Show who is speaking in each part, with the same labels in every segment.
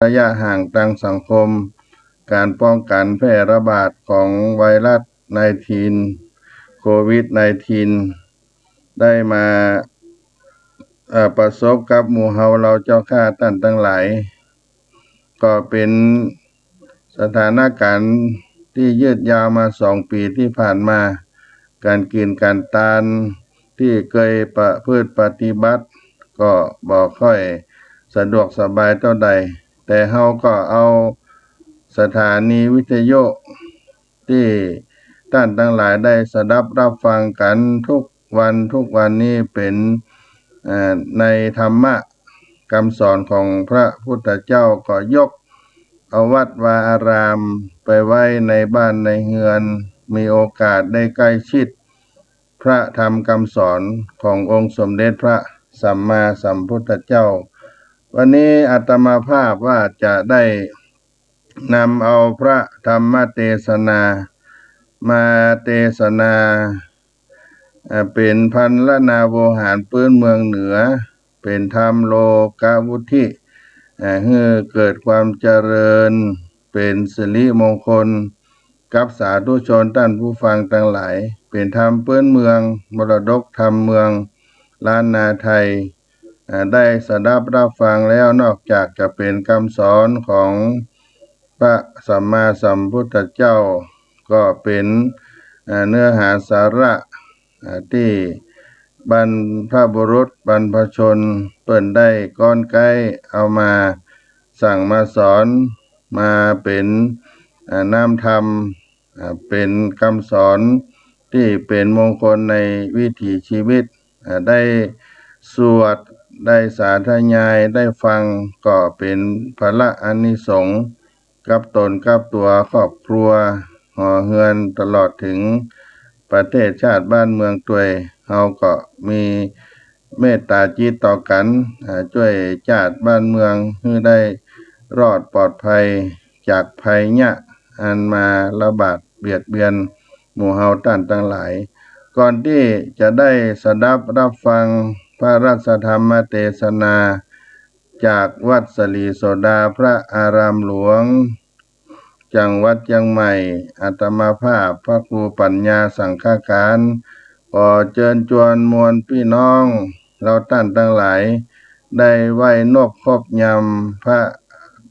Speaker 1: ระยะห่างทางสังคมการป้องกันแพร่ระบาดของไวรัส19โควิด19ได้มาประสบกับหมู่เฮาเราเจ้าข้าท่านทั้งหลายก็เป็นสถานการณ์ที่ยืดยาวมา2 ปีที่ผ่านมาการกินการทานที่เคยประพฤติปฏิบัติก็บ่ค่อยสะดวกสบายเท่าใดแต่เฮาก็เอาสถานีวิทยุที่ท่านทั้งหลายได้สดับรับฟังกันทุกวันนี้เป็นในธรรมะคำสอนของพระพุทธเจ้าก็ยกเอาวัดวาอารามไปไว้ในบ้านในเฮือนมีโอกาสได้ใกล้ชิดพระธรรมคำสอนขององค์สมเด็จพระสัมมาสัมพุทธเจ้าวันนี้อาตมาภาพว่าจะได้นำเอาพระธรรมเทศนามาเทศนาเป็นพันละนาโวหารพื้นเมืองเหนือเป็นธรรมโลกวุฒิให้เกิดความเจริญเป็นสิริมงคลกับสาธุชนท่านผู้ฟังทั้งหลายเป็นธรรมพื้นเมืองมรดกธรรมเมืองล้านนาไทยได้สดับรับฟังแล้วนอกจากจะเป็นคำสอนของพระสัมมาสัมพุทธเจ้าก็เป็นเนื้อหาสาระที่บรรพบุรุษบรรพชนเปิ้นได้ก้อนไกลเอามาสั่งมาสอนมาเป็นน้ำธรรมเป็นคำสอนที่เป็นมงคลในวิถีชีวิตได้สวดได้สาธยายได้ฟังก็เป็นพละอานิสงส์กับตนกับตัวครอบครัวห่อเฮือนตลอดถึงประเทศชาติบ้านเมืองตัวเฮาก็มีเมตตาจิตต่อกันช่วยชาติบ้านเมืองให้ได้รอดปลอดภัยจากภัยยะอันมาระบาดเบียดเบียนหมู่เฮาท่านทั้งหลายก่อนที่จะได้สดับรับฟังพระราชธรรมเทศนาจากวัดสลีโสดาพระอารามหลวงจังหวัดเชียงใหม่อาตมาภาพพระครูปัญญาสังฆการขอเชิญชวนมวลพี่น้องเราท่านทั้งหลายได้ไหว้นอบครบยำพระ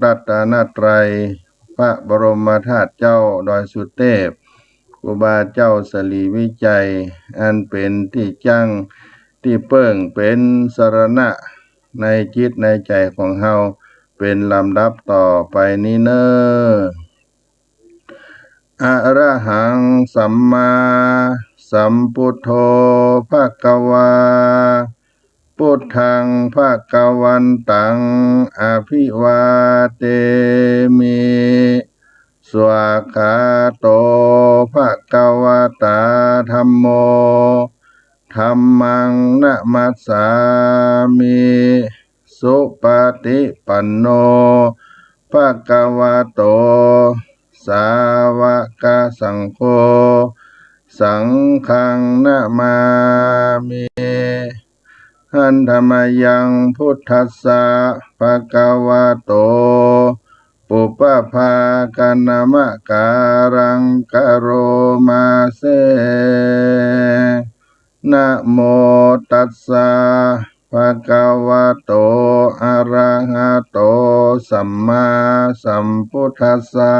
Speaker 1: รัตนตรัยพระบรมธาตุเจ้าดอยสุเทพครูบาเจ้าสลีวิจัยอันเป็นที่จังที่เปิ้งเป็นสรณะในจิตในใจของเฮาเป็นลำดับต่อไปนี้เนออะระหังสัมมาสัมพุทโธภควาพุทธังภควันตังอภิวาเทมิสวากขาโตภควตาธัมโมธัมมังนะมัสสามิสุปฏิปันโนภควโตสาวกสังโฆสังฆังนะมามิหันธรรมยังพุทธัสสะภควโตปุปภาคณมะการังกโรมาเสนะโมตัสสะภะคะวะโตอะระหะโตสัมมาสัมพุทธัสสะ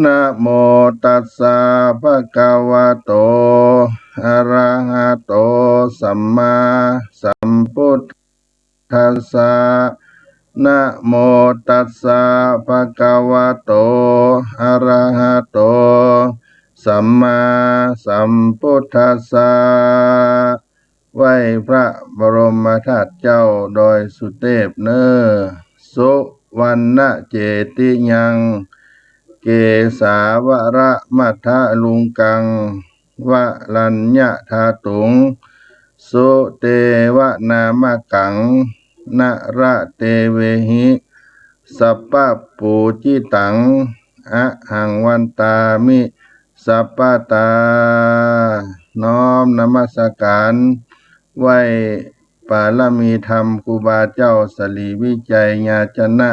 Speaker 1: นะโมตัสสะภะคะวะโตอะระหะโตสัมมาสัมพุทธัสสะนะโมตัสสะภะคะวะโตอะระหะโตสัมมาสัมพุทธัสสะไหว้พระบรมธาตุเจ้าโดยสุเทพเนอสุวรรณเจติยังเกสาวระมัทธลุงกังวะลัญญะธาตุงสุเตวะนามกังนะระเตเวหิสัพพะปูจิตังอะหังวันตามิสัพพตาน้อมนมัสการไหว้ปาลมีธรรมครูบาเจ้าสลีวิจัยญาจนะ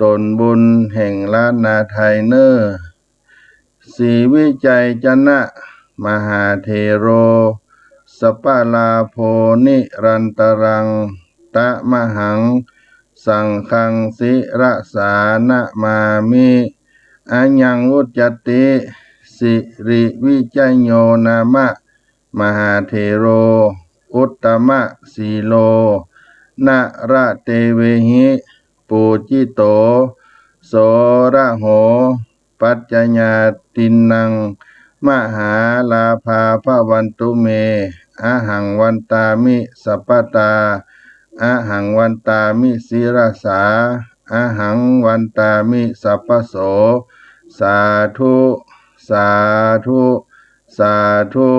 Speaker 1: ตนบุญแห่งล้านนาไทยเนอสีวิจัยจนะมหาเทโรสปาลาโพนิรันตรังตะมหังสังฆังสิระสานะมามิอัญญังอุจจติสิริวิจัยโยนามะมหาเทโรอุตตมะสีโลนะระเตเวหิปูจิโตโสระโหปัจจญาตินังมหาลาภาภวันตุเมอะหังวันตามิสัพพตาอะหังวันตามิศิรสาอะหังวันตามิสัพพโสสาธุสาธุสาธุ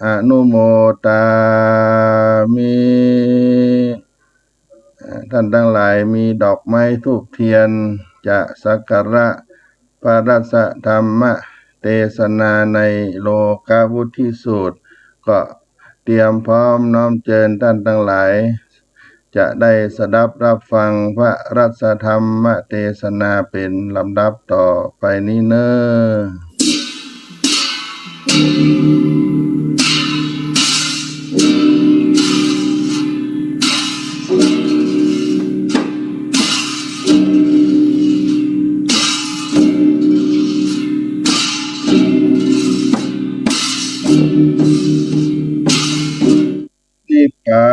Speaker 1: อนุโมตามิท่านทั้งหลายมีดอกไม้ธูปเทียนจะสักการะพระราชธรรมเทศนาในโลกาวุฒิสูตรก็เตรียมพร้อมน้อมเชิญท่านทั้งหลายจะได้สดับรับฟังพระราชธรรมเทศนาเป็นลำดับต่อไปนี้เนอนิพพา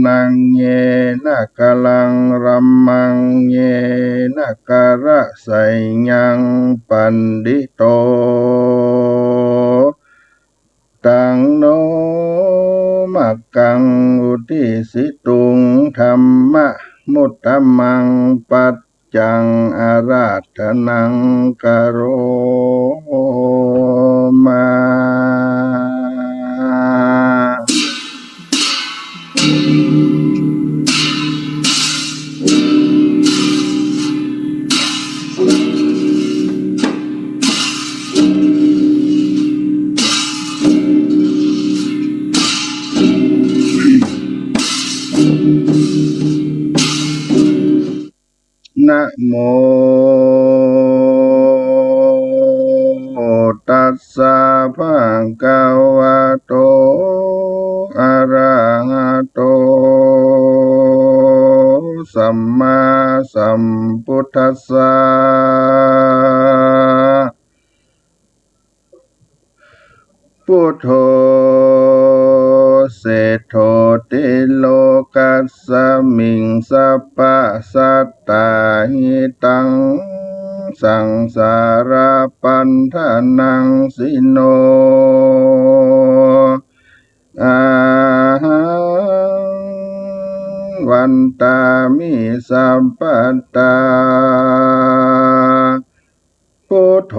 Speaker 1: นังเยนะกะลังรัมมังเยนะกะระไสยังปันดิโตตังโนมักกังอุทิสิตุงธัมมะมุตตมังปัจจังอาราธนังกโรมานะโมตัสสะภะคะวะโตอะระหะโตสัมมาสัมพุทธัสสะพุทโธเศโธติโลกัสสมิงสัพพะสัตตาหิตังสังสาราปันธนังสิโนอาหังวันตามิสัพพตาพุทโธ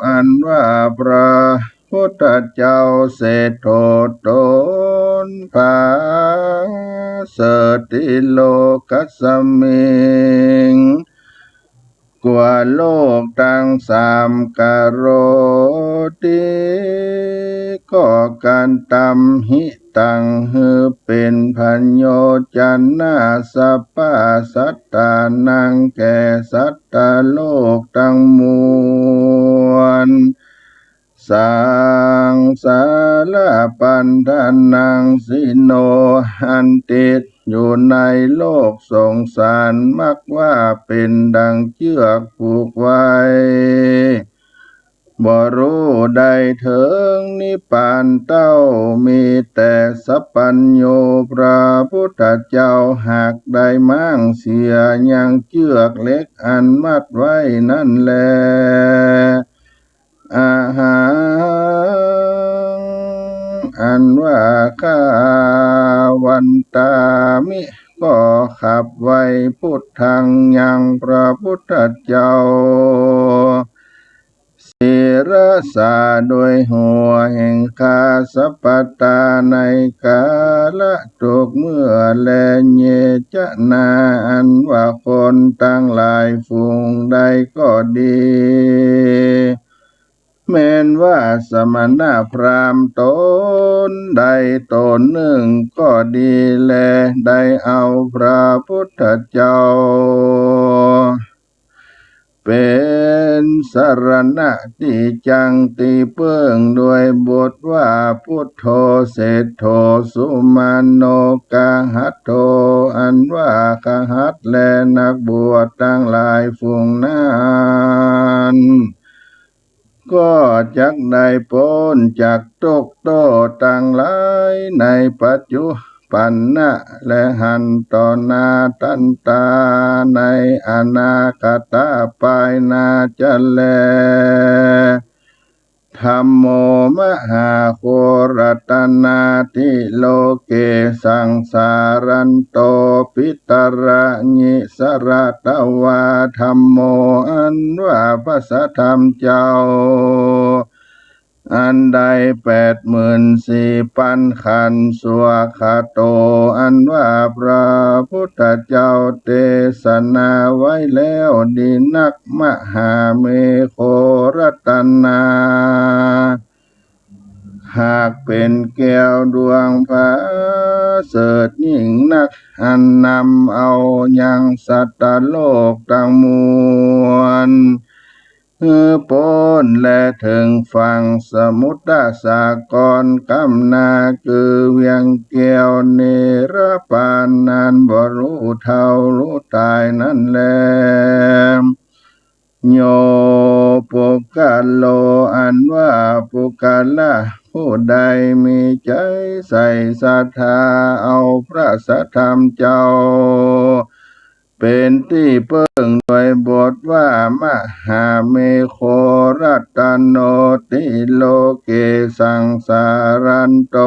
Speaker 1: อันว่าพระพุทธเจ้าเศธโธตนภาเสติโลกัสมิงกว่าโลกทั้งสามกโรติก็การตำหิตังหือเป็นพันโยจันนาสัพพะสัตตานังแก่สัตตโลกทั้งมวลสังสารปันธนังสิโนหันติดอยู่ในโลกสงสารมักว่าเป็นดังเชือกผูกไว้บ่รู้ใดถึงนิพพานเต้ามีแต่สัพพัญโยพระพุทธเจ้าหากได้มั่งเสียยังเชือกเล็กอันมัดไว้นั่นแลอาหารอันว่าข้าวันตามิก็ขับไว้พุทธังยังพระพุทธเจ้าศิรสาโดยหัวแห่งคาสัพพตาในกาละทุกเมื่อแลเยจะนาอันว่าคนตั้งหลายฝูงใดก็ดี แม้นว่าสมณะพราหมณ์ตนใดตนหนึ่งก็ดีแลได้เอาพระพุทธเจ้าเป็นสรณะที่จังตีเปิ้งด้วยบทว่าพุทโธเศธโธสุมาโนกาหัตโธอันว่ากหัตและนักบวชทั้งหลายฝูงนั้นก็จักได้พ้นจากทุกข์โทษต่างหลายในปัจจุปันนะและหันต่อหนาทันตาในอนาคตปลายนาจะแลธัมโมมหาโครัตนาทิโลเกสังสารันโตปิตระญิสระตวาธัมโมอันว่าพระสัทธรรมเจ้าอันใด84,000 ขันธ์สวากขาโตอันว่าพระพุทธเจ้าเทศนาไว้แล้วดีนักมหาเมโครัตนาหากเป็นแก้วดวงพระเสริฐยิ่งนักอันนำเอายังสัตว์โลกทั้งมวลพ้นและถึงฝั่งสมุทรสาครกำนาคือเวียงแก้วเนรปานนั้นบ่รู้เท่ารู้ตายนั่นแลโยปุกกะโลอันว่าปุกกะละผู้ใดมีใจใส่ศรัทธาเอาพระสัทธรรมเจ้าเป็นที่เพิ่งโดยบทว่ามหาเมโครัตโนติโลเกสังสารันโต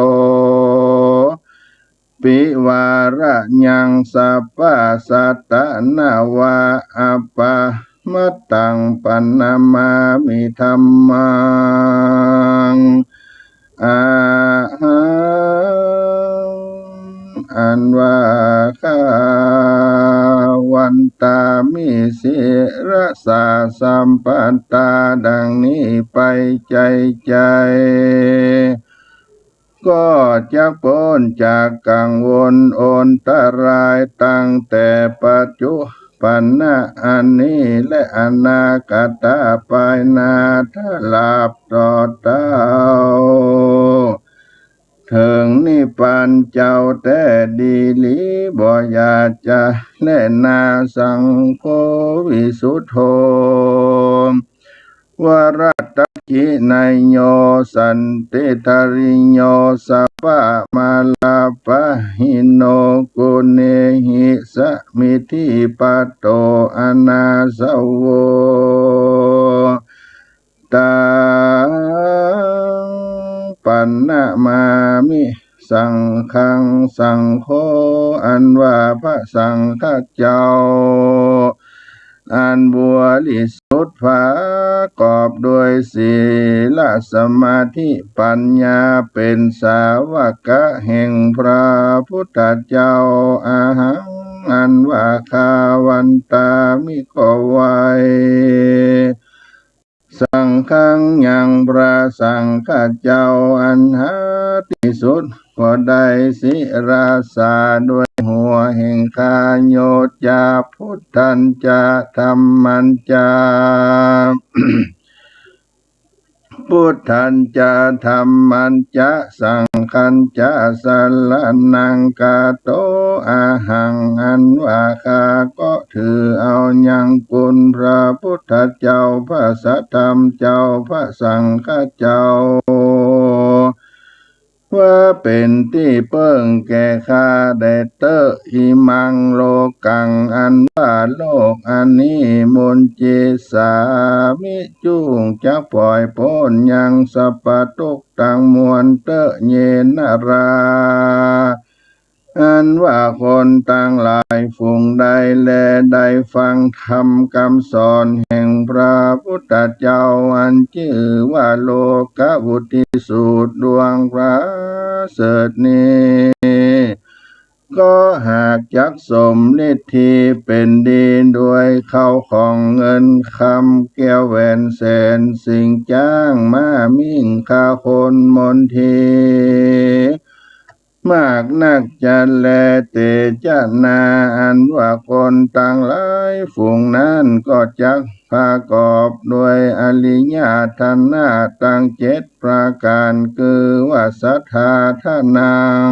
Speaker 1: ปิวาระยังสัพพะสัตตนาวาอัปปะมัตตังปันนามามิธัมมังอาหังอันว่าข้าวันตามิสิรสาสัมปันตาดังนี้ไปใจก็จะพ้นจากกังวลโอนตรายตั้งแต่ปัจจุปันนะอันนี้และอนาคตปลายนาถ้าหลับต่อเต้าถึงนิพพานเจ้าแต่ดีหลีบ่อยากจะแลนาสังโฆวิสุทโธวรัตกินัยโยสันติทาริโยสัพพะมาลาปะหิโนกุเนหิสมิธิปัตโตอนาสโวตังปันนะมามิสังฆังสังโฆอันว่าพระสังฆเจ้าอันบริสุทธิ์ผากอบด้วยศีลสมาธิปัญญาเป็นสาวกะแห่งพระพุทธเจ้าอาหังอันว่าคาวันตามิก็ไวสังฆังยังพระสังฆเจ้าอันหาที่สุดก็ได้ศิราสาด้วยหัวแห่งคาโยจาพุทธันจาธรรมันจา พุทธันจะธรรมันจะสังฆันจะสัลลนังกาโตอาหังอันว่าข้าก็ถือเอายังคุณพระพุทธเจ้าพระสัทธรรมเจ้าพระสังฆเจ้าว่าเป็นที่เปิ้งแก่ข้าได้เตออิมังโลกังอันว่าโลกอันนี้มนเจสามิจุงจะปล่อยพ้นยังสัพพทุกตังมวลเตเยนราอันว่าคนต่างหลายฝูงใดแลได้ฟังธรรมคำสอนแห่งพระพุทธเจ้าอันชื่อว่าโลกวุติสูตรดวงพระเสริฐนี้ ก็หากจักสมฤทธิเป็นดีด้วยเข้าของเงินคำแก้วแหวนแสนสิ่งจ้างมามิ่งคาคนมนทีมากนักจันแลเตจนาอันว่าคนต่างหลายฝูงนั้นก็จักพากอบด้วยอริยธนาตั้งเจ็ดประการคือว่าศรัทธาทานัง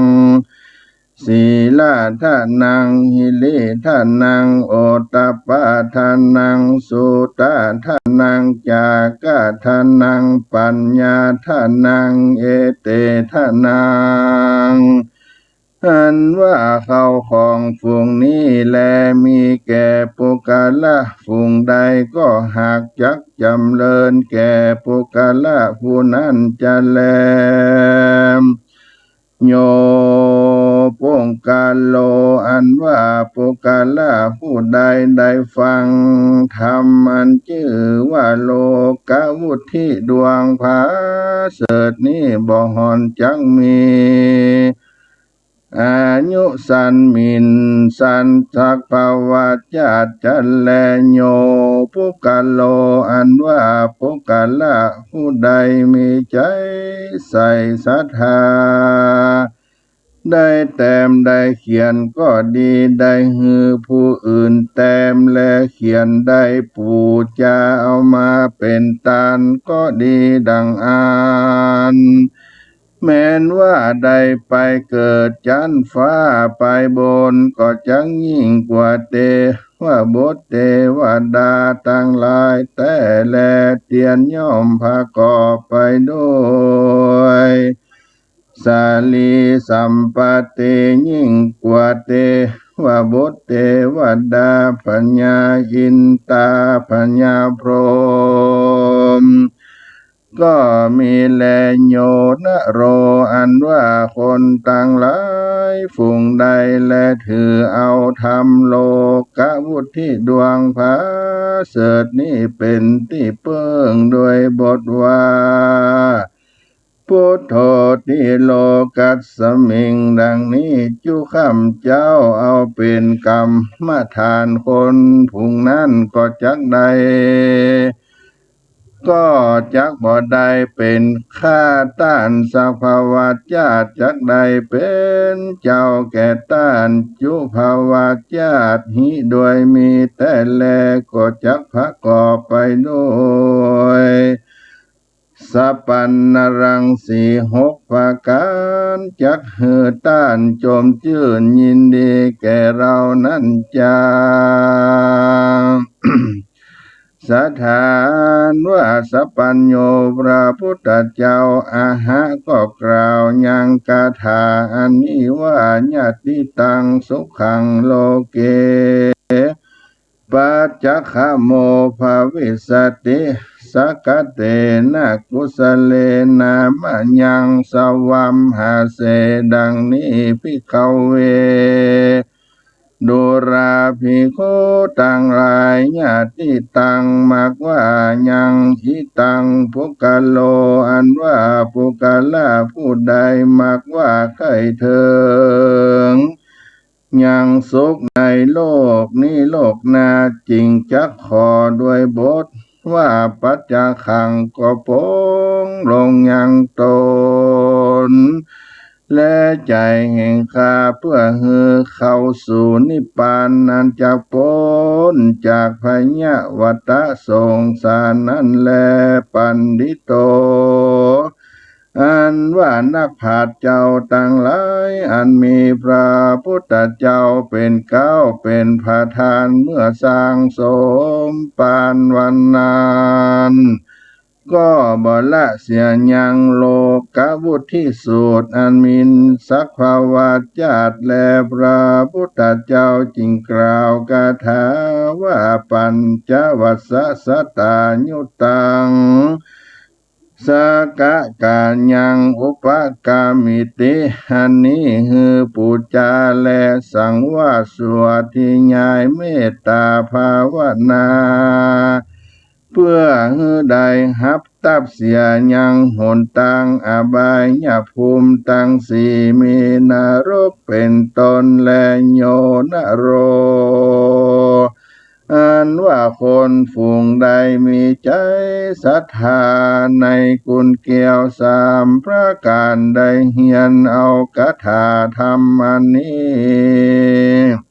Speaker 1: ศีลาทานังหิริทานังโอตตัปปะทานังสุตะทานังจากะทานังปัญญาทานังเอเตทานังอันว่าเขาของฝูงนี้แลมีแก่ปุกะละฝูงใดก็หากจักจำเริญแก่ปุกะละผู้นั้นจะแลโยปงกาโลอันว่าปุกะละผู้ใดได้ฟังธรรมอันชื่อว่าโลกวุฒิดวงผาเสดนี้บ่หอนจักมีอายุสันมินสันทักภาวะจาจันแลโยปุกะโลอันว่าปุกะละผู้ใดมีใจใส่ศรัทธาได้แต้มได้เขียนก็ดีได้ฮือผู้อื่นแต้มและเขียนได้ปูจาเอามาเป็นตานก็ดีดังอ่านแม้นว่าได้ไปเกิดจันฟ้าไปบนก็จังยิ่งกว่าเทว่าบทเทวดาตั้งหลายแต่แลเตียนย่อมพากอบไปด้วยสาลีสัมปติยิ่งกว่าเทวบุตรเทวดาปัญญาอินตาปัญญาพรหมก็มีแลโยนะโรอันว่าคนต่างหลายฝูงใดและถือเอาธรรมโลกวุฒิดวงผาเสดนี้เป็นที่เปิ้งโดยบทว่าพุทโธติโลกัสสมิงดังนี้จุข้าเจ้าเอาเป็นกรรมฐานคนผู้นั้นก็จักใดก็จักบ่ได้เป็นข้าต้านสัพพวัตญาติจักใดเป็นเจ้าแก่ต้านจุภาวาญาติหิโดยมีแต่แลก็จักประกอบไปด้วยสัพพันนรังสีหกประการจักหือต้านโจมชื่นยินดีแก่เรานั้นจา สถานว่าสัพพัญโยพระพุทธเจ้าอาหะก็กล่าวยังคาถาอันนี้ว่าญาติตังสุขังโลเกปัจจคโมภวิสติสกเตนะกุสเลนะมะยังสวัมหาเสดังนี้ภิกขเวดุราภิกขุต่างหลายญาติตังมักว่ายังหิตังปุกะโลอันว่าปุกะละผู้ใดมักว่าใครเถิงยังสุขในโลกนี้โลกนาจริงจักขอด้วยบทว่าปัจจาขังก็ปงลงยังตนและใจแห่งข้าเพื่อฮือเข้าสู่นิพพานนั้นจากพ้นจากพยาวัฏสงสารนั้นแลปันดิโตอันว่านักปราชญ์เจ้าต่างหลายอันมีพระพุทธเจ้าเป็นเก้าเป็นประธานเมื่อสร้างสมปานวันนั้นก็บ่ละเสียยังโลกวุฒิสูตรอันมินสักภาวาญาติและพระพุทธเจ้าจึงกล่าวคาถาว่าปัญจวัสสะตายุตังสกะกายังอุปกามิติอันนี้ฮือปูจาและสังวาสสวดที่ญายเมตตาภาวนา เพื่อให้ได้หับตับเสียยังหนตังอบายภูมิตังสีมีนรกเป็นตนและโยนโรอันว่าคนฝูงใดมีใจศรัทธาในกุณเกี่ยวสามประการได้เฮียนเอาคาถาธรรมอันนี้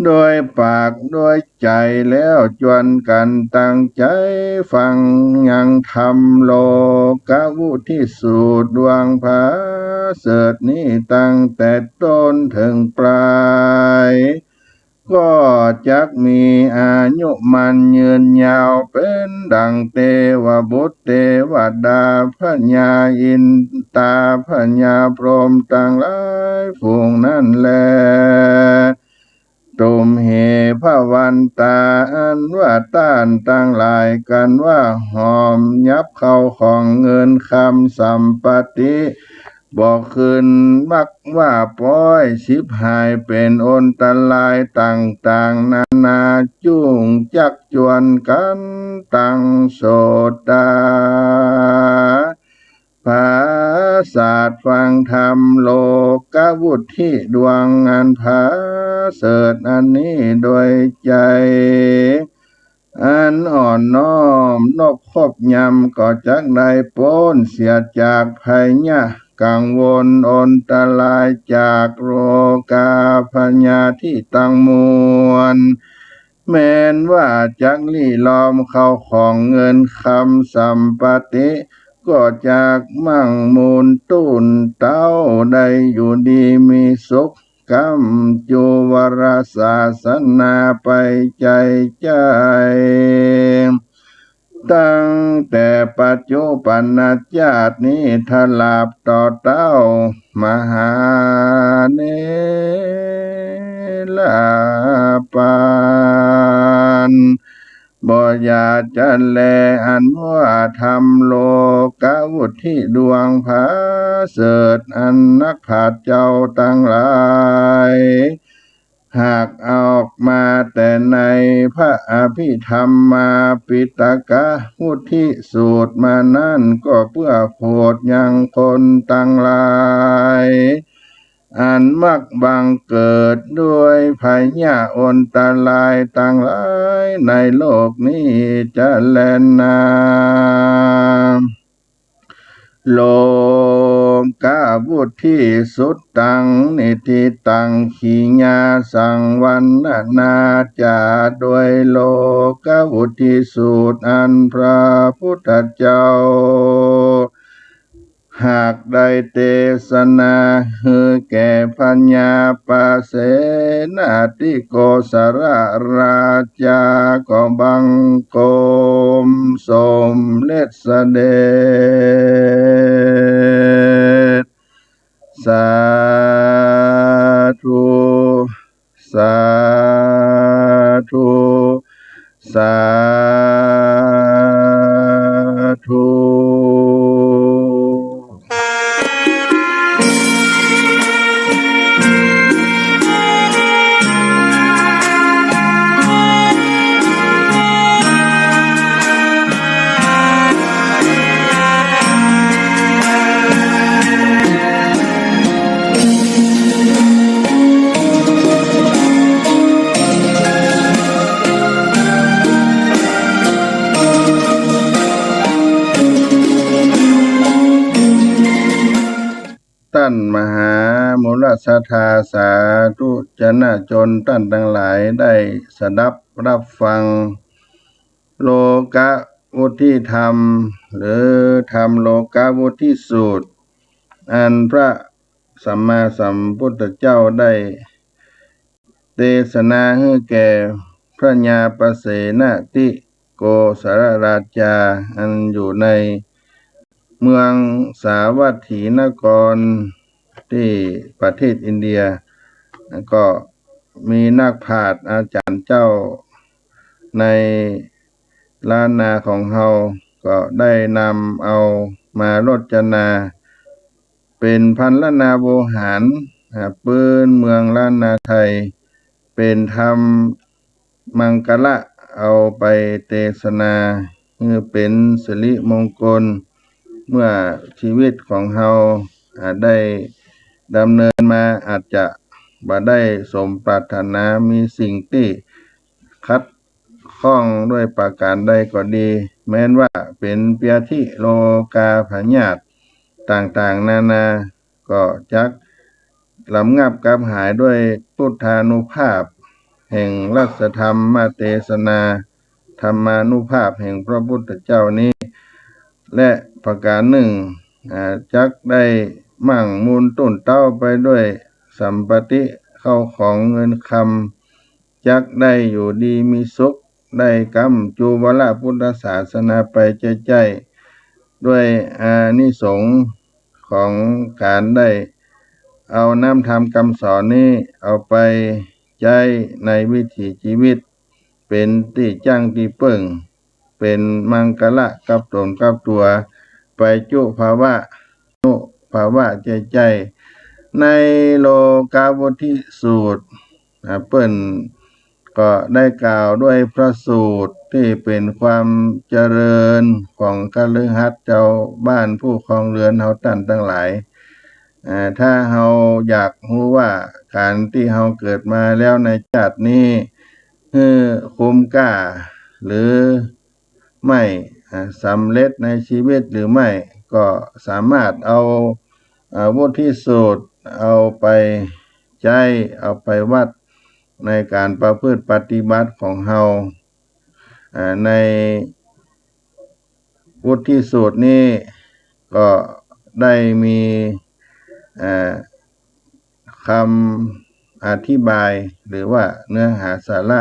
Speaker 1: โดยปากโดยใจแล้วจวนกันตั้งใจฟังยังธรรมโลกวุทิสูตรดวงผาเสดนี้ตั้งแต่ต้นถึงปลายก็จักมีอายุมันยืนยาวเป็นดังเทวบุตรเทวดาพญาอินตาพญาพรหมต่างหลายฝูงนั่นแลตุมเหพระวันตาอันว่าต้านตั้งหลายกันว่าหอมยับเข้าของเงินคำสัมปติบอกคืนมักว่าป้อยชิบหายเป็นอนตรายต่างๆนานาจุ่งจักจวนกันตั้งโสดาภาศาสตร์ฟังธรรมโลกวุฒิดวงอันผาเสดอันนี้โดยใจอันอ่อนน้อมนบคบยำก็จักได้พ้นเสียจากภัยยะกังวลอนตรายจากโรกาพญาที่ตั้งมวลแม้นว่าจักลี่ล้อมเข้าของเงินคำสัมปติก็จากมั่งมูลตุนเต้าได้อยู่ดีมีสุขกำจุวรศาสนาไปใจใจตั้งแต่ปัจจุบันชาตินี้ทลาบต่อเต้ามหาเนลาปานบ่อยาจะแลอันว่าธรรมโลกวุฒิดวงผาเสดอันนักผาเจ้าตั้งหลายหากออกมาแต่ในพระอภิธรรมมาปิตกะวุฒิสูตรมานั่นก็เพื่อโปรดยังคนตั้งหลายอันมักบังเกิดด้วยภัยยะอนตรายต่างหลายในโลกนี้จะแลนาโลกาวุฒิสุดตังนิติตังขีญาสังวันนาจาโดยโลกาวุฒิสูตรอันพระพุทธเจ้าหากได้เทศนาให้แก่พัญญาปเสนาธิโกสระราจาก็บังคมสมเด็จเสด็จสาธุสาธุสาธุ ท่านมหามูลศรัทธาสาธุชนชนท่านทั้งหลายได้สดับรับฟังโลกวุฒิธรรมหรือธรรมโลกวุฒิสูตรอันพระสัมมาสัมพุทธเจ้าได้เทศนาให้แก่พระญาปเสนทิโกสรราชาอันอยู่ในเมืองสาวัตถีนครที่ประเทศอินเดียก็มีนักปราชญ์อาจารย์เจ้าในล้านนาของเฮาก็ได้นำเอามารจนาเป็นพันล้านนาโวหารปืนเมืองล้านนาไทยเป็นธรรมมังกละ เอาไปเทศนาเพื่อเป็นสิริมงคลเมื่อชีวิตของเฮาได้ดำเนินมาอาจจะบ่ได้สมปรารถนามีสิ่งที่คัดข้องด้วยประการใดก็ดี แม้นว่าเป็นเปียธิโลกาพยาธิต่างๆนานาก็จักลำงับกับหายด้วยพุทธานุภาพแห่งรัสธรรมมาเทศนาธรรมานุภาพแห่งพระพุทธเจ้านี้ และประการหนึ่งจักได้มั่งมูลต้นเต้าไปด้วยสัมปติเข้าของเงินคำจักได้อยู่ดีมีสุขได้กำจูบละพุทธศาสนาไปใจด้วยอานิสงส์ของการได้เอาน้ำธรรมคำสอนนี้เอาไปใจในวิถีชีวิตเป็นที่จ้างที่เปิ่งเป็นมังกละกับตนกับตัวไปจุภาวะนุภาวะใจในโลกาวุธิสูตรเปิ้นก็ได้กล่าวด้วยพระสูตรที่เป็นความเจริญของคฤหัสถ์เจ้าบ้านผู้ครองเรือนเฮาท่านทั้งหลายถ้าเฮาอยากรู้ว่าการที่เฮาเกิดมาแล้วในชาตินี้คุ้มค่าหรือไม่สำเร็จในชีวิตหรือไม่ก็สามารถเอาวุฒิสูตรเอาไปใจเอาไปวัดในการประพฤติปฏิบัติของเฮาในวุฒิสูตรนี้ก็ได้มีคำอธิบายหรือว่าเนื้อหาสาระ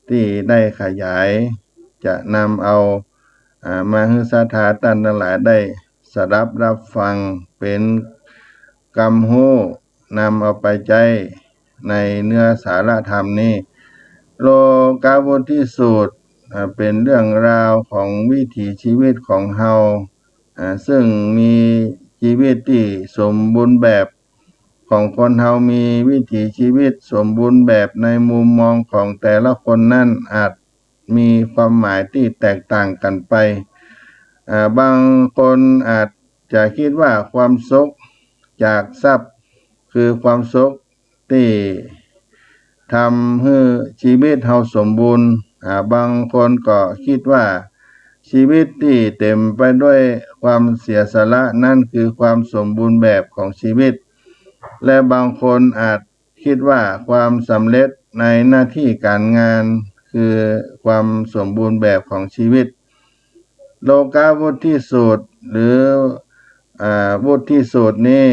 Speaker 1: ที่ได้ขยายจะนำเอามาให้ศรัทธาท่านทั้งหลายได้สดับรับฟังเป็นกรรมโหนำเอาไปใจในเนื้อสาระธรรมนี้โลกาวุธิสูตรเป็นเรื่องราวของวิถีชีวิตของเฮาซึ่งมีชีวิตที่สมบูรณ์แบบของคนเฮามีวิถีชีวิตสมบูรณ์แบบในมุมมองของแต่ละคนนั้นอาจมีความหมายที่แตกต่างกันไปบางคนอาจจะคิดว่าความสุขจากทรัพย์คือความสุขที่ทำให้ชีวิตเฮาสมบูรณ์บางคนก็คิดว่าชีวิตที่เต็มไปด้วยความเสียสละนั่นคือความสมบูรณ์แบบของชีวิตและบางคนอาจคิดว่าความสำเร็จในหน้าที่การงานคือความสมบูรณ์แบบของชีวิตโลกาวุธิสูตรหรือวุธิสูตรนี้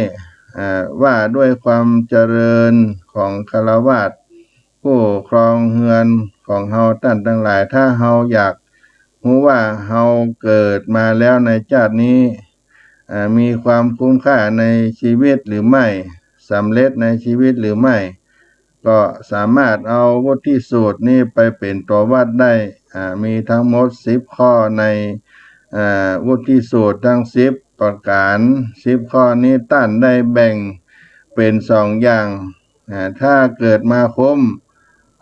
Speaker 1: ว่าด้วยความเจริญของฆราวาสผู้ครองเรือนของเฮาท่านทั้งหลายถ้าเฮาอยากรู้ว่าเฮาเกิดมาแล้วในชาตินี้มีความคุ้มค่าในชีวิตหรือไม่สำเร็จในชีวิตหรือไม่ก็สามารถเอาวุฒิสูตรนี้ไปเป็นตัววัดได้มีทั้งหมด10ข้อในวุฒิสูตรทั้ง10ประการ10ข้อนี้ท่านได้แบ่งเป็น2อย่างถ้าเกิดมาครบ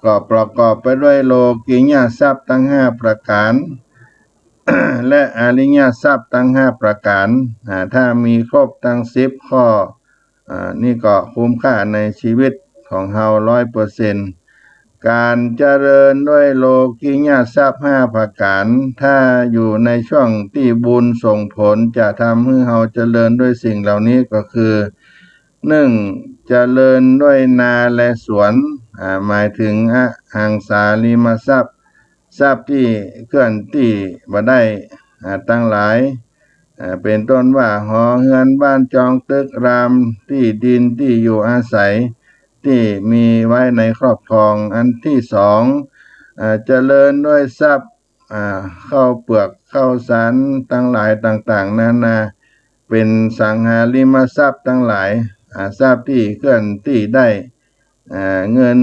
Speaker 1: ก็ประกอบไปด้วยโลกิยทรัพย์ทั้ง5ประการและอริยทรัพย์ทั้ง5ประการถ้ามีครบทั้ง10ข้อนี่ก็คุ้มค่าในชีวิตของเฮา 100% การเจริญด้วยโลกิยทรัพย์5ประการถ้าอยู่ในช่วงที่บุญส่งผลจะทำให้เฮาเจริญด้วยสิ่งเหล่านี้ก็คือ1เจริญด้วยนาและสวนหมายถึงอหังสาลิมทรัพย์ทรัพย์ที่เคลื่อนที่บ่ได้ตั้งหลายเป็นต้นว่าหอเรือนบ้านจองตึกรามที่ดินที่อยู่อาศัยที่มีไว้ในครอบครองอันที่2เจริญด้วยทรัพย์ข้าวเปลือกข้าวสารทั้งหลายต่างๆนานาเป็นสังหาริมทรัพย์ทั้งหลายทรัพย์ที่เคลื่อนที่ได้เงิน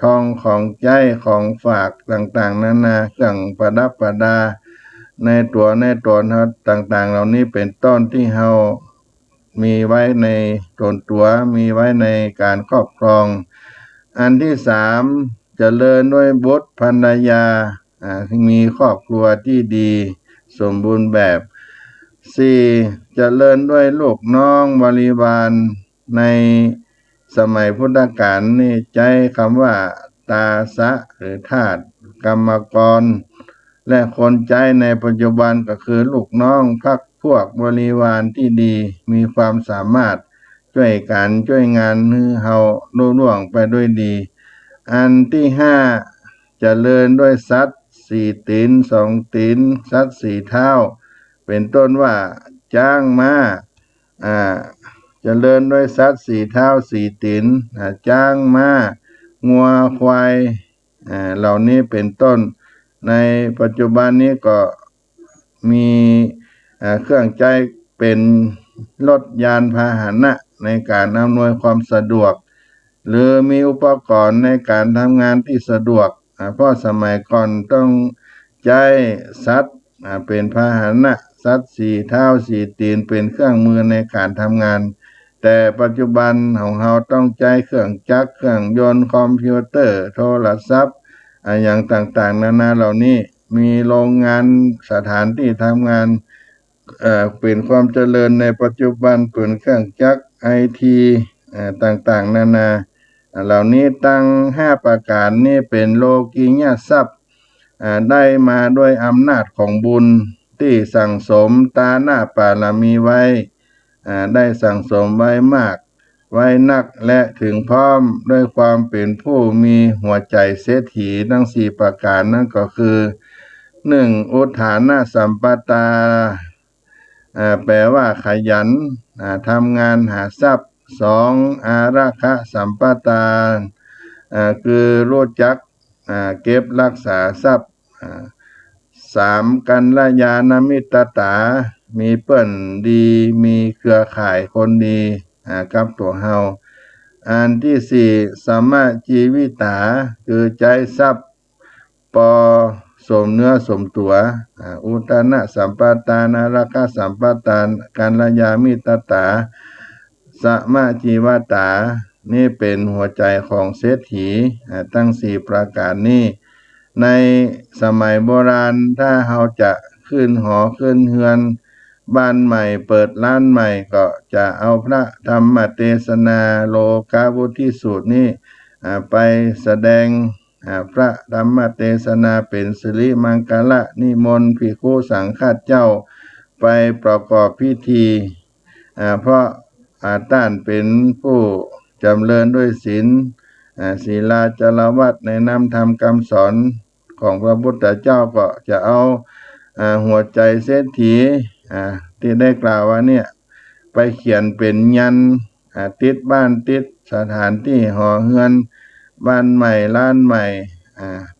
Speaker 1: ทองของใจของฝากต่างๆนานาเครื่องประดับประดาในตัวในตนต่างๆเหล่านี้เป็นต้นที่เฮามีไว้ในตนตัวมีไว้ในการครอบครองอันที่3 เจริญด้วยบุตรภรรยามีครอบครัวที่ดีสมบูรณ์แบบสี่เจริญด้วยลูกน้องบริวารในสมัยพุทธกาลนี่ใจคำว่าตาสะหรือทาสกรรมกรและคนใจในปัจจุบันก็คือลูกน้องพักพวกบริวารที่ดีมีความสามารถช่วยกันช่วยงานให้เฮาลุล่วงไปด้วยดีอันที่ห้าเจริญด้วยสัตว์สี่ตีนสองตีนสัตว์สี่เท้าเป็นต้นว่าจ้างม้าเจริญด้วยสัตว์สี่เท้าสี่ตีนจ้างม้างัวควายเหล่านี้เป็นต้นในปัจจุบันนี้ก็มีเครื่องใจเป็นรถยานพาหนะในการอำนวยความสะดวกหรือมีอุปกรณ์ในการทำงานที่สะดวกเพราะสมัยก่อนต้องใช้สัตว์เป็นพาหนะสัตว์สี่เท้าสี่ตีนเป็นเครื่องมือในการทำงานแต่ปัจจุบันของเราต้องใช้เครื่องจักรเครื่องยนต์คอมพิวเตอร์โทรศัพท์อย่างต่างๆนานาเหล่านี้มีโรงงานสถานที่ทำงานเป็นความเจริญในปัจจุบันเป็นเครื่องจักรไอทีต่างๆนานาเหล่านี้ตั้งห้าประการนี้เป็นโลกียทรัพย์ได้มาด้วยอำนาจของบุญที่สั่งสมตาหน้าปารมีไว้ได้สั่งสมไว้มากไว้นักและถึงพร้อมด้วยความเป็นผู้มีหัวใจเศรษฐีทั้งสี่ประการนั่นก็คือหนึ่งอุทานะสัมปตาแปลว่าขยันทำงานหาทรัพย์สองอาราคะสัมปทานคือรู้จักเก็บรักษาทรัพย์สามกัลยาณมิตรตามีเพื่อนดีมีเครือข่ายคนดีกับตัวเฮาอันที่สี่สัมมาชีวิตาคือใจทรัพย์ปอสมเนื้อสมตัวอุตนะสัมปทานาราคะสัมปทานกัลยาณมิตรตาสัมมาชีวตานี่เป็นหัวใจของเศรษฐีตั้งสี่ประการนี้ในสมัยโบราณถ้าเราจะขึ้นหอขึ้นเฮือนบ้านใหม่เปิดร้านใหม่ก็จะเอาพระธรรมเทศนาโลกาวุฒิสูตรนี้ไปแสดงพระธรรมเทศนาเป็นสิริมังคละนิมนต์ภิกขุสังฆเจ้าไปประกอบพิธีเพราะท่านเป็นผู้จำเริญด้วยศีลศีลาจารวัตในนำธรรมคำสอนของพระพุทธเจ้าก็จะเอาหัวใจเศรษฐีที่ได้กล่าวว่าเนี่ยไปเขียนเป็นยันติดบ้านติดสถานที่หอเฮือนบ้านใหม่ร้านใหม่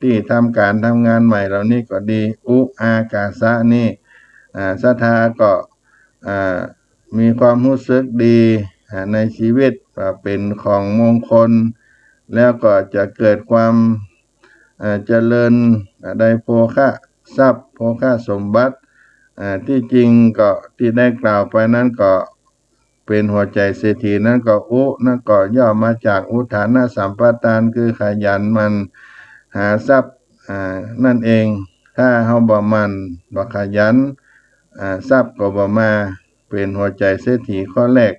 Speaker 1: ที่ทำการทำงานใหม่เหล่านี้ก็ดีอุอากาสะนี่ศรัทธาก็มีความรู้สึกดีในชีวิตเป็นของมงคลแล้วก็จะเกิดความเจริญได้โภคะทรัพย์โภคะสมบัติที่จริงก็ที่ได้กล่าวไปนั้นก็เป็นหัวใจเศรษฐีนั้นก็นั่นก็ย่อมาจากอุทานะสัมปทานคือขยันมันหาทรัพย์นั่นเองถ้าเฮาบ่มันบ่ขยันทรัพย์ก็บ่มาเป็นหัวใจเศรษฐีข้อแรก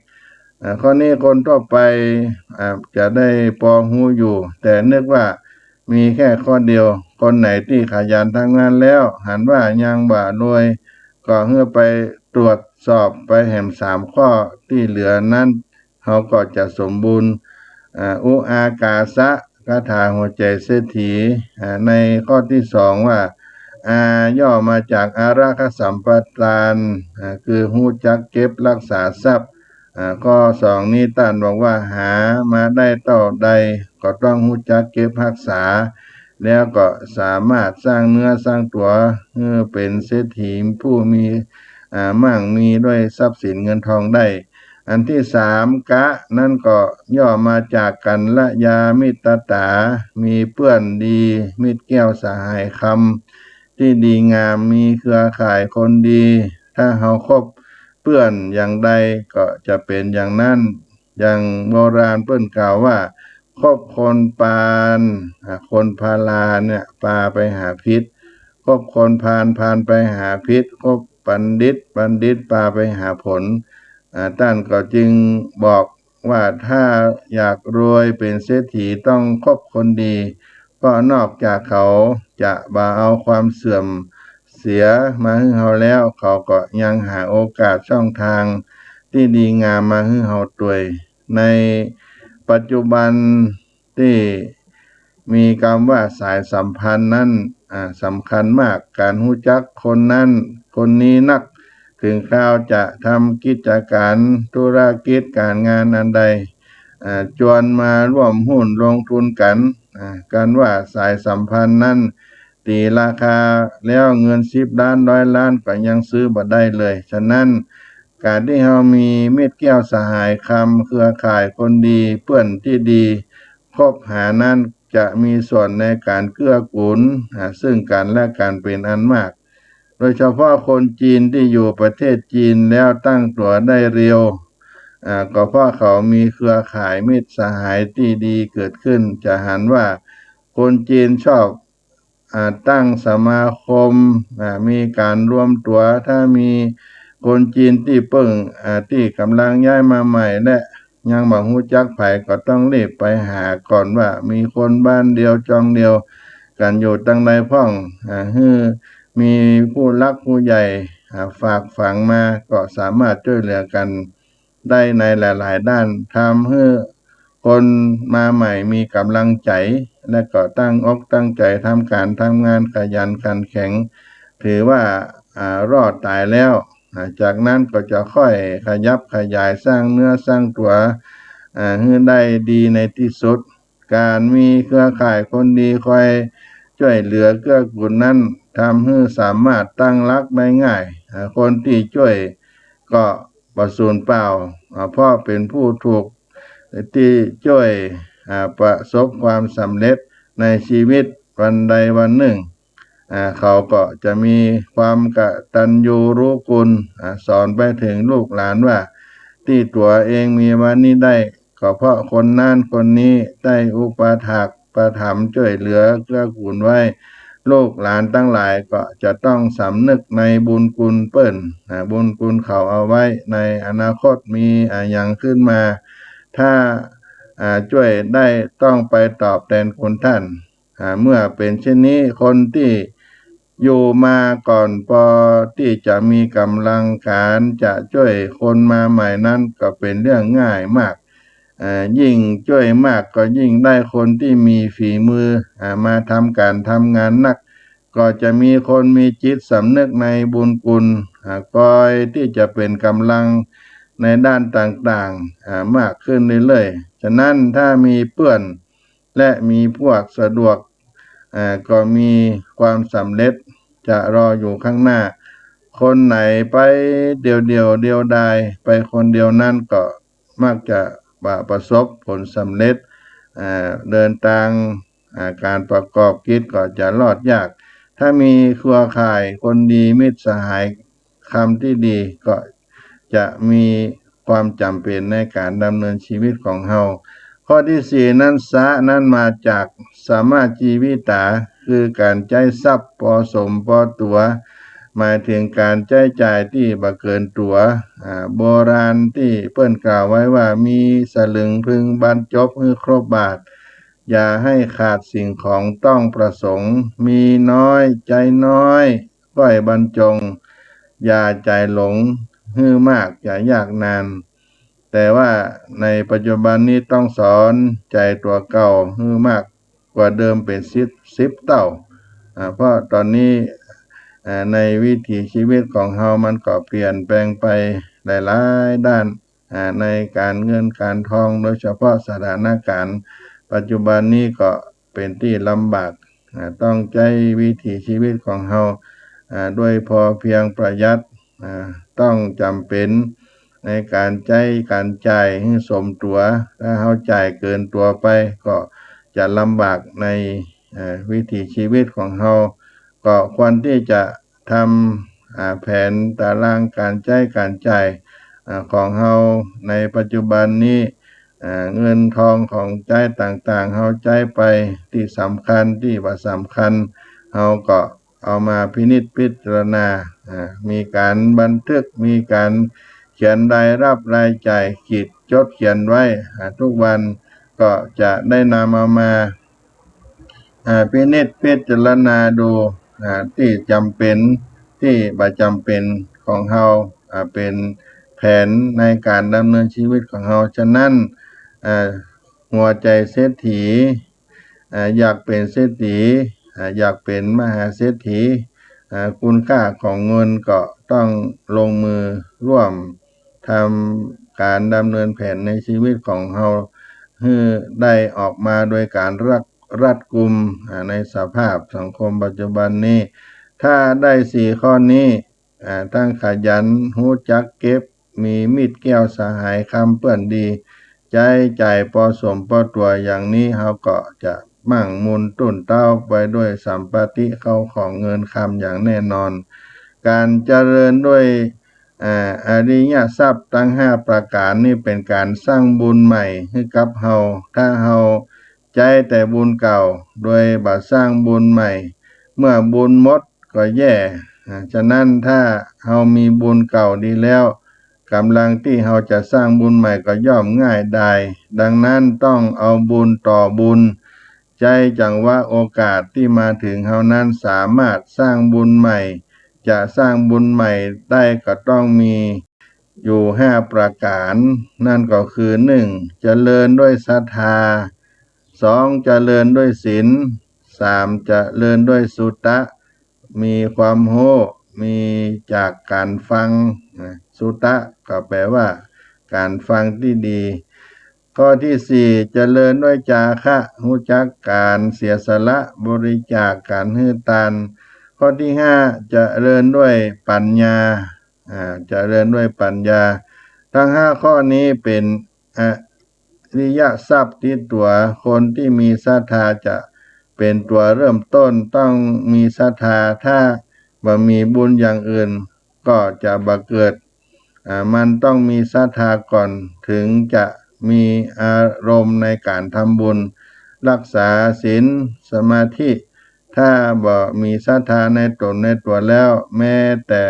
Speaker 1: ข้อนี้คนทั่วไปจะได้พอหูอยู่แต่นึกว่ามีแค่ข้อเดียวคนไหนที่ขยันทำงานแล้วหันว่ายังบ่รวยก็เพื่อไปตรวจสอบไปแห่มสามข้อที่เหลือนั้นเขาก็จะสมบูรณ์อุอากาสะคาถาหัวใจเศรษฐีในข้อที่สองว่าย่อมาจากอาราคสัมปทานคือหูจักเก็บรักษาทรัพย์ข้อสองนี้ท่านบอกว่าหามาได้เท่าใดก็ต้องหูจักเก็บรักษาแล้วก็สามารถสร้างเนื้อสร้างตัวเป็นเศรษฐีผู้มีมั่งมีด้วยทรัพย์สินเงินทองได้อันที่สามกะนั่นก็ย่อมาจากกันละยามิตรตามีเพื่อนดีมิตรแก้วสหายคำที่ดีงามมีเครือข่ายคนดีถ้าเฮาคบเพื่อนอย่างใดก็จะเป็นอย่างนั้นอย่างโบราณเพิ่นกล่าวว่าค คบคนปานคนพาลาเนี่ยพาไปหาพิษคบคนพาลพาลไปหาพิษคบบัณฑิตพาไปหาผลท่านก็จึงบอกว่าถ้าอยากรวยเป็นเศรษฐีต้องคบคนดีเพราะนอกจากเขาจะบ่เอาความเสื่อมเสียมาให้เขาแล้วเขาก็ยังหาโอกาสช่องทางที่ดีงามมาให้เราด้วยในปัจจุบันที่มีคำว่าสายสัมพันธ์นั้นสำคัญมากการรู้จักคนนั้นคนนี้นักถึงคราวจะทำกิจการธุรกิจการงานอันใดจวนมาร่วมหุ้นลงทุนกันกันว่าสายสัมพันธ์นั้นตีราคาแล้วเงิน10 ล้าน100 ล้านก็ยังซื้อบ่ได้เลยฉะนั้นการที่เรามีมิตรแก้วสหายคำเครือข่ายคนดีเพื่อนที่ดีคบหานั้นจะมีส่วนในการเกื้อกูลซึ่งกันและกันเป็นอันมากโดยเฉพาะคนจีนที่อยู่ประเทศจีนแล้วตั้งตัวได้เร็วก็เพราะเขามีเครือข่ายมิตรสหายที่ดีเกิดขึ้นจะหันว่าคนจีนชอบตั้งสมาคมมีการรวมตัวถ้ามีคนจีนที่เพิ่งที่กำลังย้ายมาใหม่และยังบ่ฮู้จักไผก็ต้องรีบไปหาก่อนว่ามีคนบ้านเดียวจองเดียวกันอยู่ตั้งใดพ้องฮือมีผู้รักผู้ใหญ่ฝากฝังมาก็สามารถช่วยเหลือกันได้ในหลายๆด้านทำให้คนมาใหม่มีกำลังใจและก็ตั้งอกตั้งใจทำการทำงานขยันขันแข็งถือว่ารอดตายแล้วจากนั้นก็จะค่อยขยับขยายสร้างเนื้อสร้างตัวให้ได้ดีในที่สุดการมีเครือข่ายคนดีคอยช่วยเหลือเกื้อกูลนั้นทำให้สามารถตั้งรักได้ง่ายคนที่ช่วยก็บ่สูญเปล่าเพราะเป็นผู้ถูกที่ช่วยประสบความสำเร็จในชีวิตวันใดวันหนึ่งเขาก็จะมีความกตัญญูรู้คุณสอนไปถึงลูกหลานว่าที่ตัวเองมีวันนี้ได้ก็เพราะคนนั้นคนนี้ได้อุปถัมภ์ประถมช่วยเหลือเกื้อกูลไว้ลูกหลานทั้งหลายก็จะต้องสำนึกในบุญคุณเปิ้นบุญคุณเขาเอาไว้ในอนาคตมีอย่างขึ้นมาถ้าช่วยได้ต้องไปตอบแทนคุณท่านเมื่อเป็นเช่นนี้คนที่อยู่มาก่อนพอที่จะมีกำลังการจะช่วยคนมาใหม่นั้นก็เป็นเรื่องง่ายมากยิ่งช่วยมากก็ยิ่งได้คนที่มีฝีมือมาทำการทำงานหนักก็จะมีคนมีจิตสำนึกในบุญคุณคอยที่จะเป็นกำลังในด้านต่างๆมากขึ้นเรื่อยๆฉะนั้นถ้ามีเพื่อนและมีพวกสะดวกก็มีความสำเร็จจะรออยู่ข้างหน้าคนไหนไปเดียวดายไปคนเดียวนั่นก็มักจะประสบผลสำเร็จเดินทางการประกอบกิจก็จะรอดยากถ้ามีเครือข่ายคนดีมิตรสหายคำที่ดีก็จะมีความจำเป็นในการดำเนินชีวิตของเราข้อที่สี่นั้นสะนั้นมาจากสามาจีวิตาคือการใช้ทรัพย์พอสมพอตัวหมายถึงการใช้จ่ายที่บ่เกินตัวโบราณที่เปิ้นกล่าวไว้ว่ามีสลึงพึงบรรจบให้ครบบาทอย่าให้ขาดสิ่งของต้องประสงค์มีน้อยใจน้อยก้อยบรรจงอย่าใจหลงฮื้อมากอย่ายากนานแต่ว่าในปัจจุบันนี้ต้องสอนใจตัวเก่าฮื้อมากกว่าเดิมเป็น10เท่าเพราะตอนนี้ในวิถีชีวิตของเฮามันก็เปลี่ยนแปลงไปหลายๆด้านในการเงินการทองโดยเฉพาะสถานการณ์ปัจจุบันนี้ก็เป็นที่ลำบากต้องใช้วิถีชีวิตของเฮาด้วยพอเพียงประหยัดต้องจำเป็นในการใช้การจ่ายให้สมตัวถ้าเฮาจ่ายเกินตัวไปก็จะลำบากในวิถีชีวิตของเฮาก็ควรที่จะทำแผนตารางการใช้การจ่ายของเฮาในปัจจุบันนี้ เงินทองของใจต่างๆเฮาใจไปที่สำคัญที่ว่าสำคัญเฮาก็เอามาพินิจพิจารณามีการบันทึกมีการเขียนรายรับรายจ่ายขีดจดเขียนไว้ทุกวันก็จะได้นำเอามาพินิจพิจารณาดูที่จำเป็นที่บ่จำเป็นของเฮาเป็นแผนในการดำเนินชีวิตของเฮาฉะนั้นหัวใจเศรษฐีอยากเป็นเศรษฐีอยากเป็นมหาเศรษฐีคุณค่าของเงินก็ต้องลงมือร่วมทำการดำเนินแผนในชีวิตของเฮาให้ได้ออกมาโดยการรัดกุมในสภาพสังคมปัจจุบันนี้ถ้าได้4ข้อนี้ตั้งขยันรู้จักเก็บมีมิตรแก้วสหายคำเปื้อนดีใจจ่ายพอสมพอตัวอย่างนี้เฮาก็จะมั่งมุนตุ้นเต้าไปด้วยสัมปติเข้าของเงินคำอย่างแน่นอนการเจริญด้วยอริยทรัพย์ทั้ง5ประการนี้เป็นการสร้างบุญใหม่ให้กับเฮาถ้าเฮาใจแต่บุญเก่าโดยบ่สร้างบุญใหม่เมื่อบุญหมดก็แย่ฉะนั้นถ้าเฮามีบุญเก่าดีแล้วกำลังที่เฮาจะสร้างบุญใหม่ก็ย่อมง่ายได้ดังนั้นต้องเอาบุญต่อบุญใจจังว่าโอกาสที่มาถึงเฮานั้นสามารถสร้างบุญใหม่จะสร้างบุญใหม่ได้ก็ต้องมีอยู่5ประการนั่นก็คือ1เจริญด้วยศรัทธา2เจริญด้วยศีล3เจริญด้วยสุตตะมีความโห้มีจากการฟังสุตตะก็แปลว่าการฟังที่ดีข้อที่4เจริญด้วยจาคะรู้จักการเสียสละบริจาคการให้ทานข้อที่5เจริญด้วยปัญญาเจริญด้วยปัญญาทั้ง5ข้อนี้เป็นอริยทรัพย์ที่ตัวคนที่มีศรัทธาจะเป็นตัวเริ่มต้นต้องมีศรัทธาถ้าบ่มีบุญอย่างอื่นก็จะบ่เกิดมันต้องมีศรัทธาก่อนถึงจะมีอารมณ์ในการทำบุญรักษาศีลสมาธิถ้าบ่มีศรัทธาในตนในตัวแล้วแม้แต่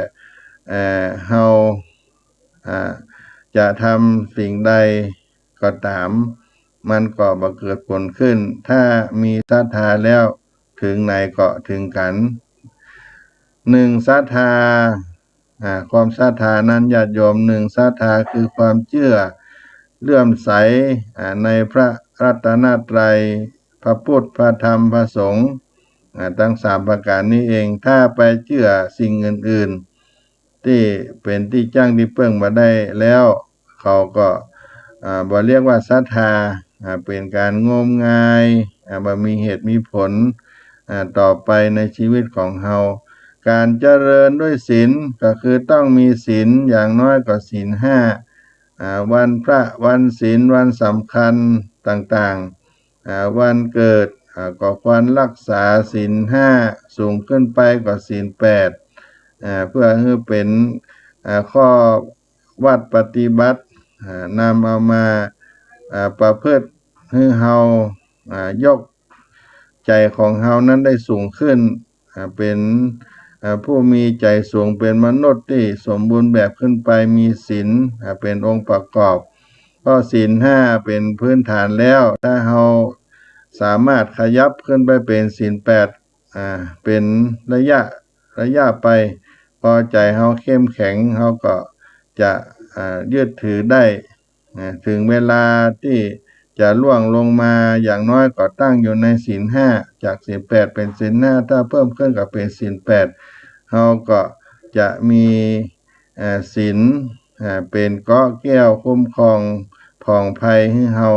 Speaker 1: เฮาจะทำสิ่งใดก็ตามมันก็บ่เกิดผลขึ้นถ้ามีศรัทธาแล้วถึงไหนก็ถึงกัน1ศรัทธาความศรัทธานั้นญาติโยม1ศรัทธาคือความเชื่อเลื่อมใสในพระรัตนตรัยพระพุทธพระธรรมพระสงฆ์ทั้ง3ประการนี้เองถ้าไปเชื่อสิ่งอื่นๆที่เป็นที่จ้างที่เพิ่งมาได้แล้วเขาก็บ่เรียกว่าศรัทธาเป็นการงมงายบ่มีเหตุมีผลต่อไปในชีวิตของเฮาการเจริญด้วยศีลก็คือต้องมีศีลอย่างน้อยก็ศีล5วันพระวันศีลวันสำคัญต่างๆวันเกิดก็ควรรักษาศีล5สูงขึ้นไปกว่าศีล8เพื่อให้เป็นข้อวัดปฏิบัตินำเอามาประพฤติให้เฮายกใจของเฮานั้นได้สูงขึ้นเป็นผู้มีใจสูงเป็นมนุษย์ที่สมบูรณ์แบบขึ้นไปมีศีลเป็นองค์ประกอบเพราะศีล5เป็นพื้นฐานแล้วถ้าเฮาสามารถขยับขึ้นไปเป็นศีล8เป็นระยะไปพอใจเฮาเข้มแข็งเฮาก็จะยึดถือได้ถึงเวลาที่จะล่วงลงมาอย่างน้อยก็ตั้งอยู่ในศีล5จากศีล8เป็นศีล5ถ้าเพิ่มขึ้นก็เป็นศีล8เฮาก็จะมีศีลเป็นเกราะแก้วคุ้มครองผ่องภัยให้เฮา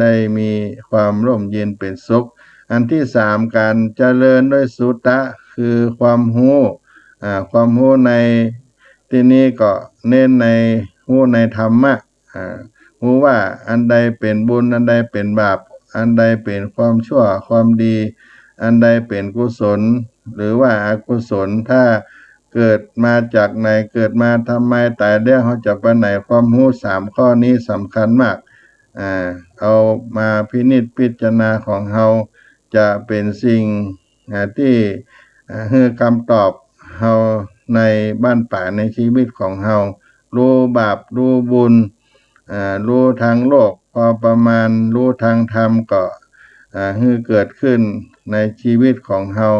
Speaker 1: ได้มีความร่มเย็นเป็นสุขอันที่3การเจริญด้วยสุตตะคือความรู้ในที่นี้ก็เน้นในรู้ในธรรมะรู้ว่าอันใดเป็นบุญอันใดเป็นบาปอันใดเป็นความชั่วความดีอันใดเป็นกุศลหรือว่าอกุศลถ้าเกิดมาจากไหนเกิดมาทำไมตายแล้วเขาจะไปไหนความรู้3ข้อนี้สำคัญมาก เอามาพินิจพิจารณาของเฮาจะเป็นสิ่งที่ให้คำตอบเฮาในบ้านป่าในชีวิตของเฮารู้บาปรู้บุญรู้ทางโลกพอประมาณรู้ทางธรรมก็ให้เกิดขึ้นในชีวิตของเฮา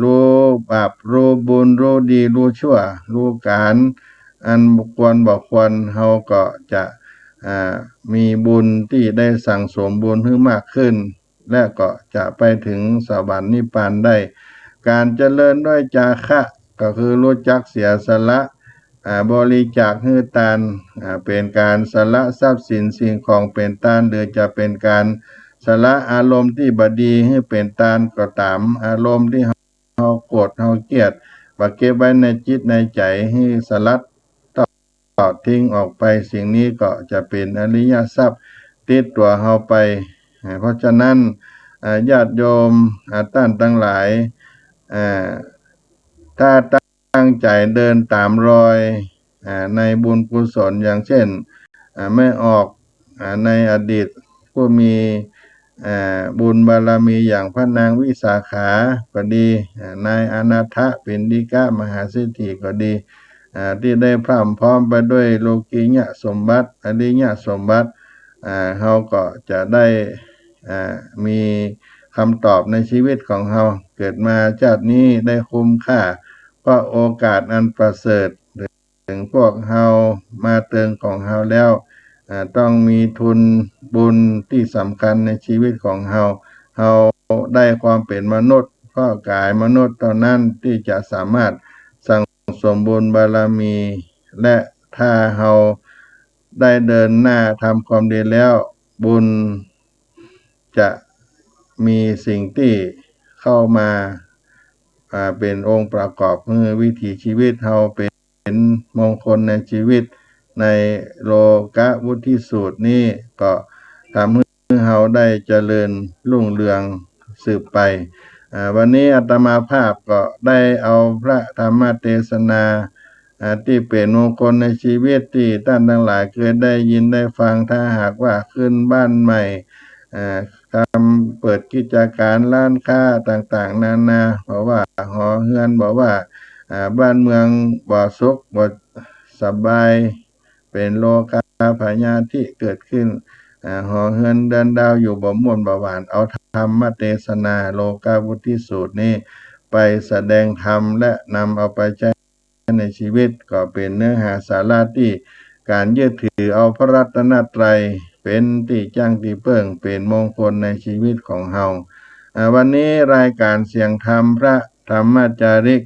Speaker 1: รู้บาปรู้บุญรู้ดีรู้ชั่วรู้การอันควรบ่ควรเฮาก็จะมีบุญที่ได้สั่งสมบุญให้มากขึ้นและก็จะไปถึงสวรรค์นิพพานได้การเจริญด้วยจาคะก็คือรู้จักเสียสละบริจาคให้ทานเป็นการสละทรัพย์สินสิ่งของเป็นทานหรือจะเป็นการสละอารมณ์ที่บดีให้เป็นทานก็ตามอารมณ์ที่เฮาโกรธเฮาเกลียดว่าเก็บไว้ในจิตในใจให้สลัดทอดทิ้งออกไปสิ่งนี้ก็จะเป็นอริยทรัพย์ติดตัวเฮาไปเพราะฉะนั้นญาติโยมท่านทั้งหลายถ้าตั้งใจเดินตามรอยในบุญกุศลอย่างเช่นไม่ออกในอดีตผู้มีบุญบารมีอย่างพระนางวิสาขาก็ดีนายอนาถปิณฑิกะมหาเศรษฐีก็ดีที่ได้พร่ำพร้อมไปด้วยโลกียสมบัติอริยสมบัติเขาก็จะได้มีคำตอบในชีวิตของเขาเกิดมาชาตินี้ได้คุ้มค่าเพราะโอกาสอันประเสริฐถึงพวกเฮามาเตือนของเฮาแล้วต้องมีทุนบุญที่สำคัญในชีวิตของเฮาได้ความเป็นมนุษย์เพราะกายมนุษย์เท่านั้นที่จะสามารถสั่งสมบุญบารมีและถ้าเฮาได้เดินหน้าทำความดีแล้วบุญจะมีสิ่งที่เข้ามาเป็นองค์ประกอบของวิถีชีวิตเฮาเป็นมงคลในชีวิตในโลกวุฒิสูตรนี้ก็ทำให้เฮาได้เจริญรุ่งเรืองสืบไปวันนี้อาตมาภาพก็ได้เอาพระธรรมเทศนาที่เป็นมงคลในชีวิตที่ท่านทั้งหลายเคยได้ยินได้ฟังถ้าหากว่าขึ้นบ้านใหม่ทำเปิดกิจการร้านค้าต่างๆนานาบอกว่าหอเฮือนบอกว่าบ้านเมืองบ่สุขบ่สบายเป็นโลกาพยาธิเกิดขึ้นหอเฮือนเดินดาวอยู่บ่ม่วนบ่หวานเอาธรรมเทศนาโลกาวุฒิสูตรนี้ไปแสดงธรรมและนำเอาไปใช้ในชีวิตก็เป็นเนื้อหาสาระที่การยึดถือเอาพระรัตนตรัยเป็นที่จ้างที่เพิ่งเป็นมงคลในชีวิตของเฮาวันนี้รายการเสียงธรรมพระธรรมจาริก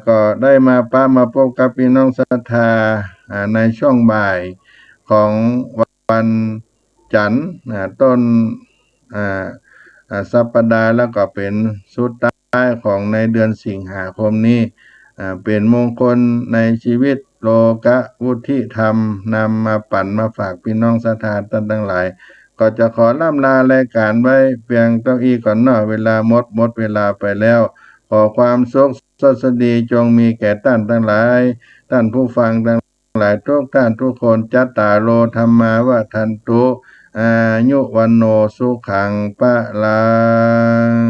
Speaker 1: ก็ได้มาพบกับพี่น้องศรัทธาในช่วงบ่ายของวันจันทร์ต้นสัปดาห์แล้วก็เป็นสุดท้ายของในเดือนสิงหาคมนี้เป็นมงคลในชีวิตโลกวุฒิธรรมนำมาปั่นมาฝากพี่น้องศรัทธาท่านทั้งหลายก็จะขอล่ำลารายการไว้เพียงเท่านี้ก่อนเนาะเวลาหมดเวลาไปแล้วขอความสุขสดดีจงมีแก่ท่านทั้งหลายท่านผู้ฟังทั้งหลายทุกท่านทุกคนจัตตาโลธรรมาวะทันตุอายุวันโนสุขังปะลัง